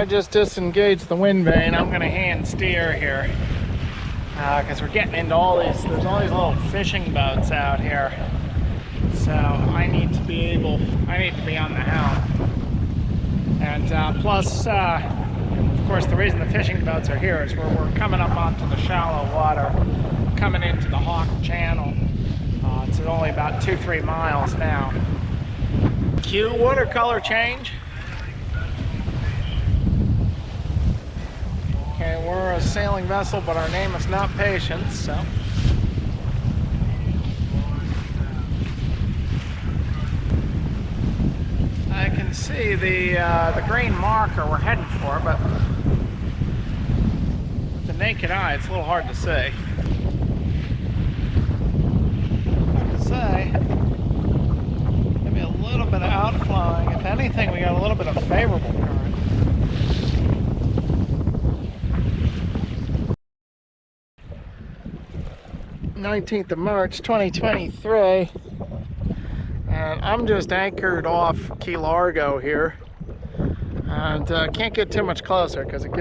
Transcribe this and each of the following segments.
I just disengaged the wind vane. I'm gonna hand steer here because we're getting into all these, there's all these little fishing boats out here. So I need to be on the helm. And plus, of course, the reason the fishing boats are here is we're coming up onto the shallow water, coming into the Hawk Channel. It's only about 2-3 miles now. Cue watercolor change. Okay, we're a sailing vessel, but our name is not Patience, so. I can see the green marker we're heading for, but with the naked eye, it's a little hard to see. Maybe a little bit of outflowing. If anything, we got a little bit of favorable current. "19th of March 2023, and I'm just anchored off Key Largo here, and can't get too much closer because it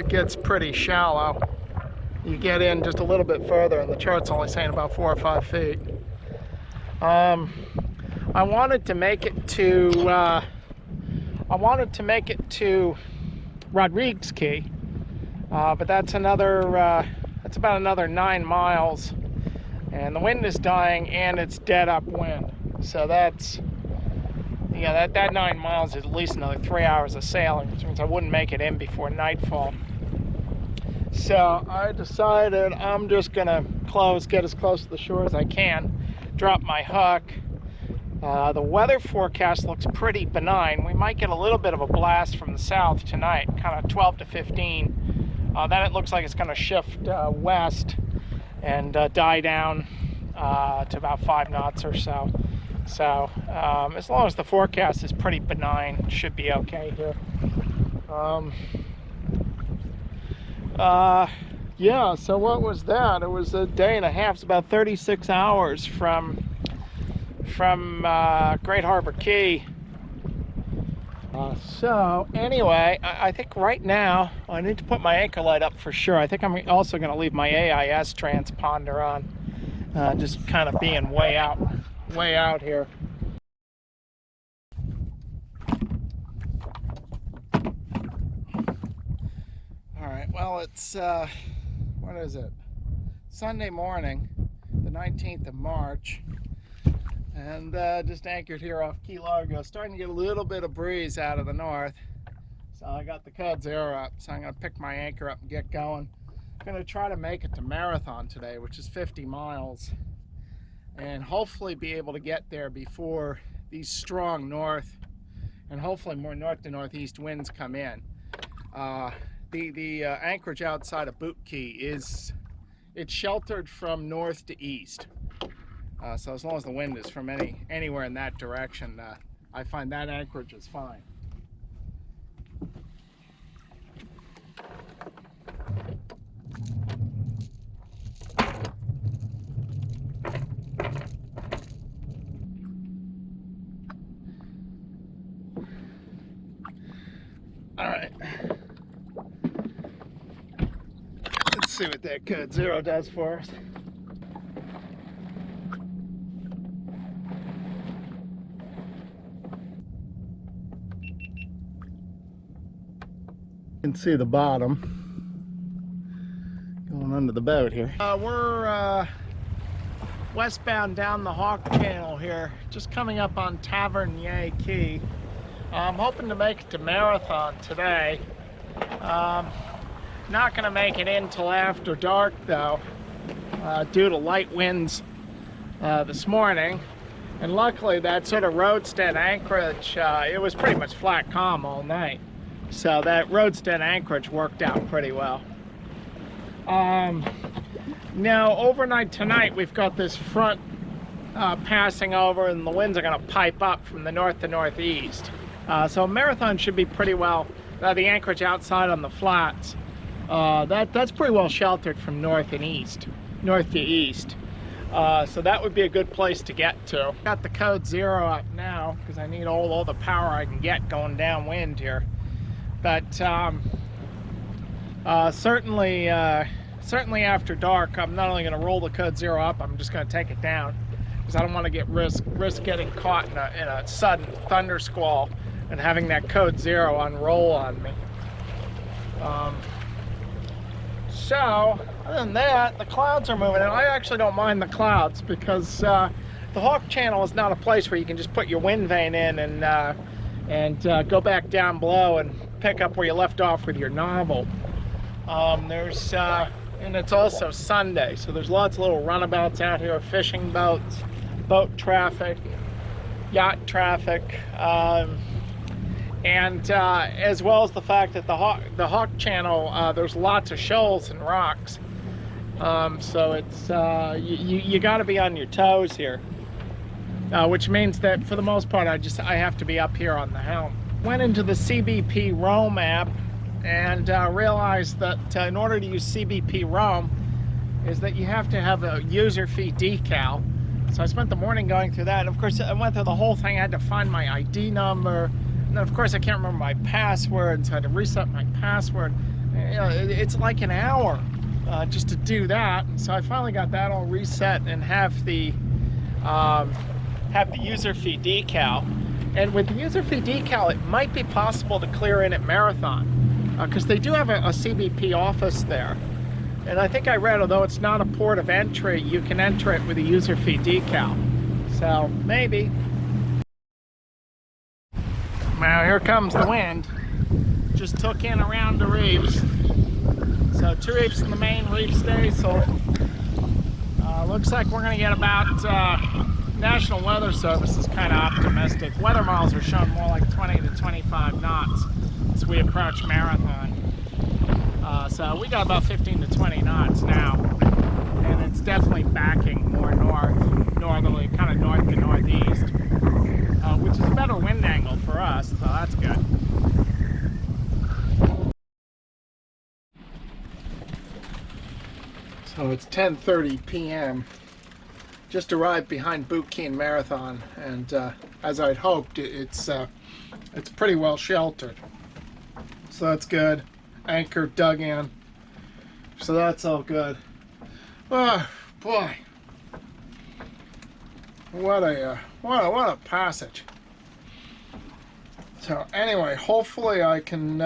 gets pretty shallow. You get in just a little bit further, and the chart's only saying about 4 or 5 feet. I wanted to make it to Rodriguez Key, but that's about another 9 miles, and the wind is dying and it's dead upwind. So that's, yeah, that 9 miles is at least another 3 hours of sailing, which means I wouldn't make it in before nightfall. So I decided I'm just gonna get as close to the shore as I can, drop my hook. The weather forecast looks pretty benign. We might get a little bit of a blast from the south tonight, kind of 12 to 15. Then it looks like it's going to shift west and die down to about 5 knots or so. So as long as the forecast is pretty benign, it should be okay here. Yeah, so what was that? It was a day and a half. It's about 36 hours from Great Harbor Key. So anyway, I think right now I need to put my anchor light up for sure. I think I'm also going to leave my AIS transponder on, just kind of being way out here. All right, well, it's what is it? Sunday morning, the 19th of March. And just anchored here off Key Largo. Starting to get a little bit of breeze out of the north. So I got the Code Zero up, so I'm going to pick my anchor up and get going. I'm going to try to make it to Marathon today, which is 50 miles. And hopefully be able to get there before these strong north and hopefully more north to northeast winds come in. The anchorage outside of Boot Key it's sheltered from north to east. So as long as the wind is from anywhere in that direction, I find that anchorage is fine. All right. Let's see what that Code Zero does for us. You can see the bottom going under the boat here. We're westbound down the Hawk Channel here, just coming up on Tavernier Key. I'm hoping to make it to Marathon today. Not going to make it in till after dark though, due to light winds this morning. And luckily that sort of roadstead anchorage, it was pretty much flat calm all night. So that roadstead anchorage worked out pretty well. Now overnight tonight we've got this front passing over, and the winds are going to pipe up from the north to northeast. So Marathon should be pretty well, the anchorage outside on the flats, that's pretty well sheltered from north to east. So that would be a good place to get to. Got the Code Zero up now because I need all the power I can get going downwind here. But certainly after dark, I'm not only going to roll the code 0 up, I'm just going to take it down, because I don't want to get risk getting caught in a sudden thunder squall and having that code 0 unroll on me. So other than that, the clouds are moving, and I actually don't mind the clouds, because the Hawk Channel is not a place where you can just put your wind vane in and go back down below and pick up where you left off with your novel. And it's also Sunday, so there's lots of little runabouts out here, fishing boats, boat traffic, yacht traffic, and as well as the fact that the Hawk Channel, there's lots of shoals and rocks, so it's you got to be on your toes here, which means that for the most part I have to be up here on the helm. Went into the CBP Roam app and realized that in order to use CBP Roam is that you have to have a user fee decal. So I spent the morning going through that, and of course I went through the whole thing. I had to find my ID number, and then of course I can't remember my password, so I had to reset my password. You know, it's like an hour just to do that, and so I finally got that all reset and have the user fee decal. And with the user fee decal, it might be possible to clear in at Marathon, because they do have a CBP office there. And I think I read, although it's not a port of entry, you can enter it with a user fee decal. So maybe. Now here comes the wind. Just took in around the reefs. So 2 reefs in the main reef staysail. Looks like we're going to get about, National Weather Service is kind of optimistic. Weather models are showing more like 20 to 25 knots as we approach Marathon. So we got about 15 to 20 knots now, and it's definitely backing more northerly, kind of north to northeast, which is a better wind angle for us, so that's good. So it's 10:30 p.m. Just arrived behind Boot Key and Marathon, and as I'd hoped, it's pretty well sheltered. So that's good. Anchor dug in, so that's all good. Oh boy, what a passage. So anyway, hopefully I can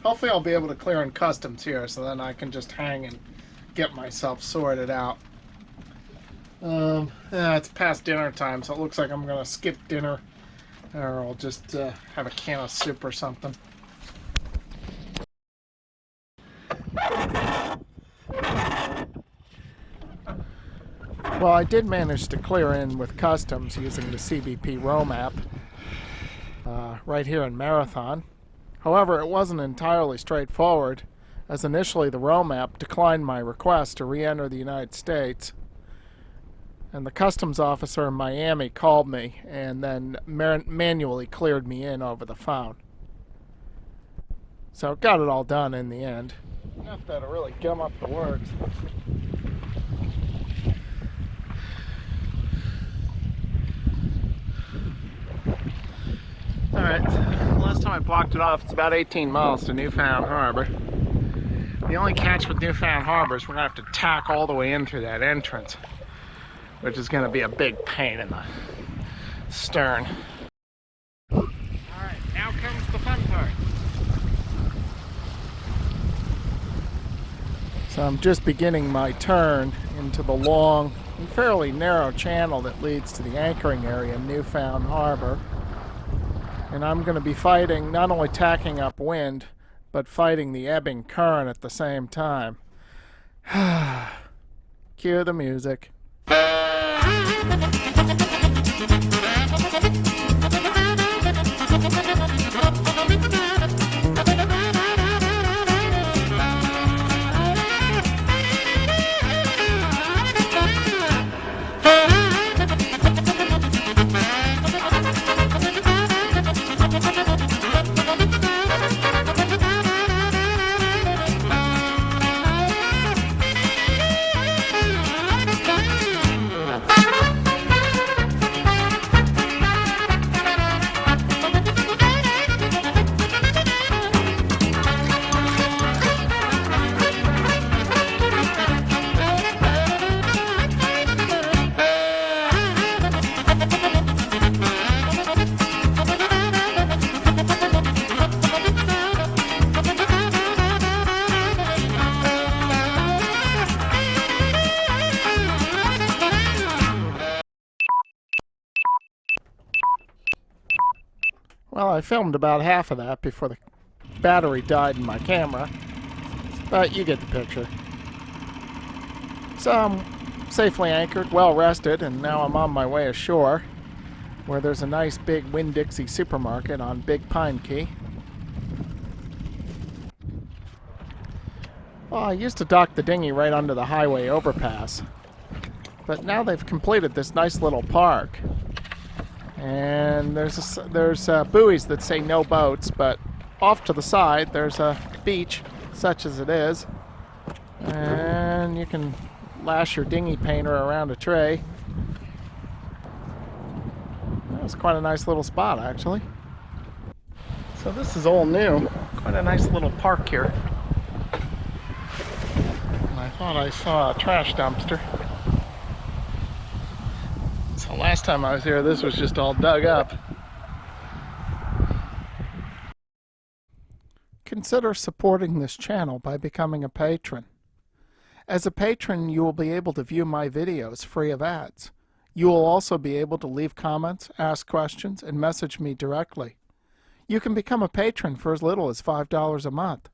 hopefully I'll be able to clear in customs here, so then I can just hang and get myself sorted out. Yeah, it's past dinner time, so it looks like I'm gonna skip dinner, or I'll just have a can of soup or something. Well, I did manage to clear in with customs using the CBP Roam app right here in Marathon. However, it wasn't entirely straightforward, as initially the Roam app declined my request to re-enter the United States, and the customs officer in Miami called me and then manually cleared me in over the phone. So got it all done in the end. Enough to really gum up the works. Alright, last time I blocked it off, it's about 18 miles to Newfound Harbor. The only catch with Newfound Harbor is we're going to have to tack all the way in through that entrance, which is going to be a big pain in the stern. Alright, now comes the fun part. So I'm just beginning my turn into the long and fairly narrow channel that leads to the anchoring area in Newfound Harbor. And I'm going to be fighting, not only tacking up wind, but fighting the ebbing current at the same time. Cue the music. I filmed about half of that before the battery died in my camera, but you get the picture. So I'm safely anchored, well rested, and now I'm on my way ashore, where there's a nice big Winn-Dixie supermarket on Big Pine Key. Well, I used to dock the dinghy right under the highway overpass, but now they've completed this nice little park. And there's buoys that say no boats, but off to the side there's a beach, such as it is, and you can lash your dinghy painter around a tray. That was quite a nice little spot, actually. So this is all new. Quite a nice little park here. And I thought I saw a trash dumpster. So last time I was here, this was just all dug up. Consider supporting this channel by becoming a patron. As a patron, you will be able to view my videos free of ads. You will also be able to leave comments, ask questions, and message me directly. You can become a patron for as little as $5 a month.